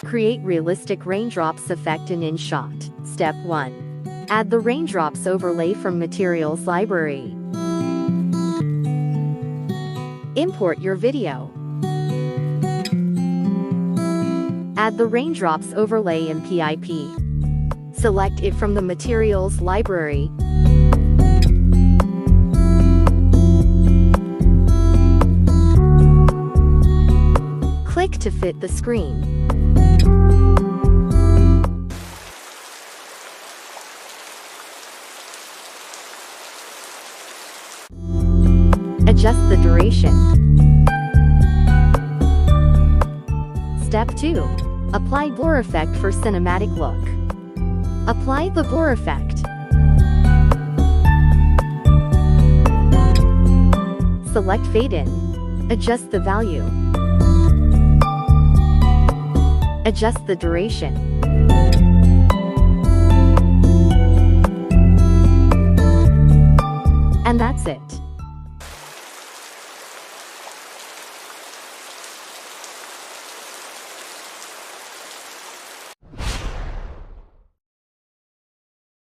Create realistic raindrops effect in InShot. Step 1. Add the raindrops overlay from Materials Library. Import your video. Add the raindrops overlay in PIP. Select it from the Materials Library. Click to fit the screen. Adjust the duration. Step 2. Apply blur effect for cinematic look. Apply the blur effect. Select Fade In. Adjust the value. Adjust the duration. And that's it.